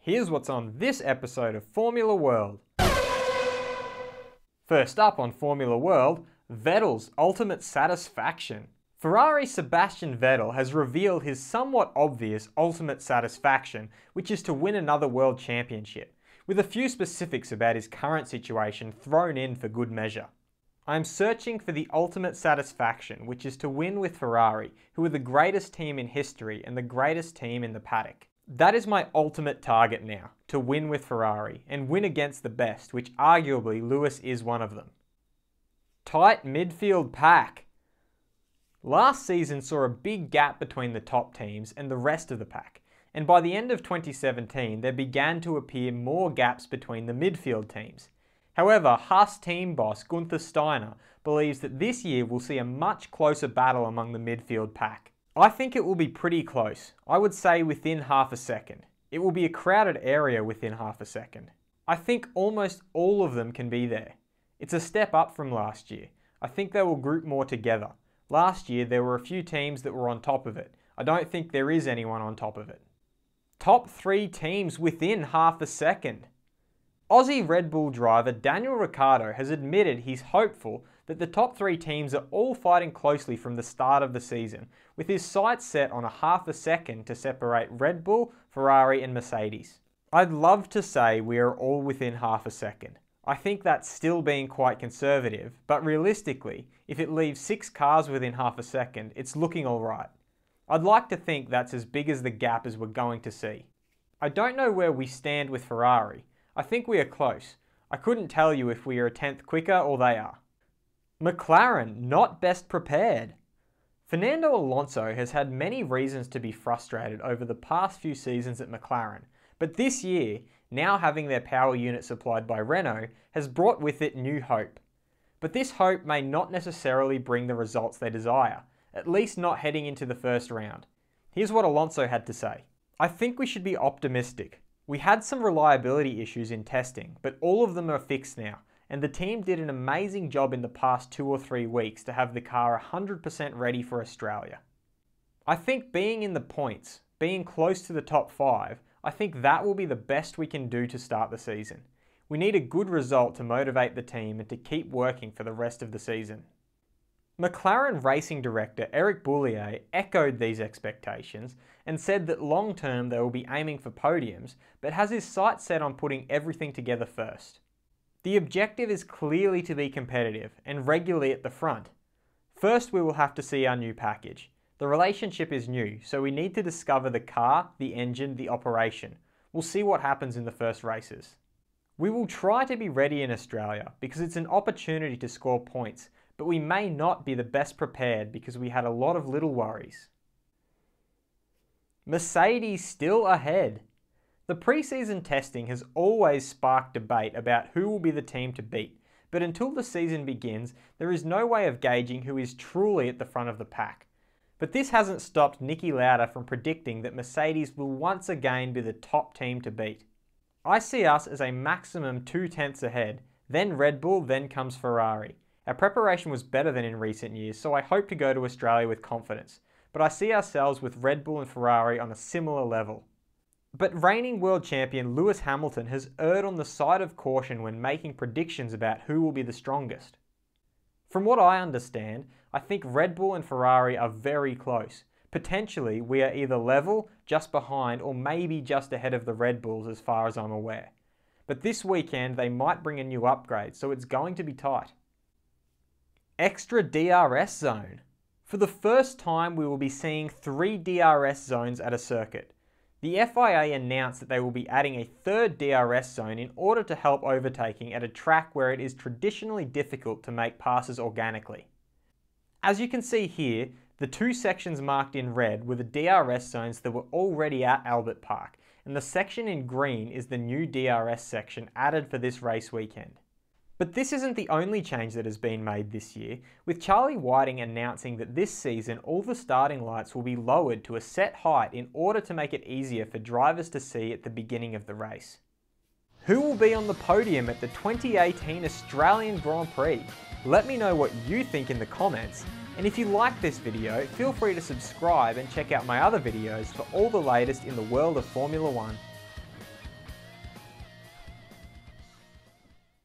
Here's what's on this episode of Formula World. First up on Formula World, Vettel's ultimate satisfaction. Ferrari's Sebastian Vettel has revealed his somewhat obvious ultimate satisfaction, which is to win another world championship, with a few specifics about his current situation thrown in for good measure. I am searching for the ultimate satisfaction, which is to win with Ferrari, who are the greatest team in history and the greatest team in the paddock. That is my ultimate target now, to win with Ferrari, and win against the best, which arguably Lewis is one of them. Tight midfield pack. Last season saw a big gap between the top teams and the rest of the pack, and by the end of 2017 there began to appear more gaps between the midfield teams. However, Haas team boss Guenther Steiner believes that this year will see a much closer battle among the midfield pack. I think it will be pretty close, I would say within half a second. It will be a crowded area within half a second. I think almost all of them can be there. It's a step up from last year. I think they will group more together. Last year there were a few teams that were on top of it. I don't think there is anyone on top of it. Top 3 teams within half a second. Aussie Red Bull driver Daniel Ricciardo has admitted he's hopeful that the top 3 teams are all fighting closely from the start of the season, with his sights set on a half a second to separate Red Bull, Ferrari and Mercedes. I'd love to say we are all within half a second. I think that's still being quite conservative, but realistically, if it leaves 6 cars within half a second, it's looking alright. I'd like to think that's as big as the gap as we're going to see. I don't know where we stand with Ferrari. I think we are close. I couldn't tell you if we are a 10th quicker or they are. McLaren, not best prepared. Fernando Alonso has had many reasons to be frustrated over the past few seasons at McLaren, but this year, now having their power unit supplied by Renault, has brought with it new hope. But this hope may not necessarily bring the results they desire, at least not heading into the first round. Here's what Alonso had to say. I think we should be optimistic. We had some reliability issues in testing, but all of them are fixed now, and the team did an amazing job in the past 2 or 3 weeks to have the car 100% ready for Australia. I think being in the points, being close to the top 5, I think that will be the best we can do to start the season. We need a good result to motivate the team and to keep working for the rest of the season. McLaren racing director Eric Boullier echoed these expectations and said that long term they will be aiming for podiums, but has his sights set on putting everything together first. The objective is clearly to be competitive and regularly at the front. First we will have to see our new package. The relationship is new, so we need to discover the car, the engine, the operation. We'll see what happens in the first races. We will try to be ready in Australia because it's an opportunity to score points, but we may not be the best prepared because we had a lot of little worries. Mercedes still ahead. The pre-season testing has always sparked debate about who will be the team to beat, but until the season begins, there is no way of gauging who is truly at the front of the pack. But this hasn't stopped Niki Lauda from predicting that Mercedes will once again be the top team to beat. I see us as a maximum 2 tenths ahead, then Red Bull, then comes Ferrari. Our preparation was better than in recent years, so I hope to go to Australia with confidence, but I see ourselves with Red Bull and Ferrari on a similar level. But reigning world champion Lewis Hamilton has erred on the side of caution when making predictions about who will be the strongest. From what I understand, I think Red Bull and Ferrari are very close. Potentially, we are either level, just behind, or maybe just ahead of the Red Bulls as far as I'm aware. But this weekend they might bring a new upgrade, so it's going to be tight. Extra DRS zone. For the first time we will be seeing 3 DRS zones at a circuit. The FIA announced that they will be adding a 3rd DRS zone in order to help overtaking at a track where it is traditionally difficult to make passes organically. As you can see here, the 2 sections marked in red were the DRS zones that were already at Albert Park, and the section in green is the new DRS section added for this race weekend. But this isn't the only change that has been made this year, with Charlie Whiting announcing that this season all the starting lights will be lowered to a set height in order to make it easier for drivers to see at the beginning of the race. Who will be on the podium at the 2018 Australian Grand Prix? Let me know what you think in the comments, and if you like this video, feel free to subscribe and check out my other videos for all the latest in the world of Formula 1.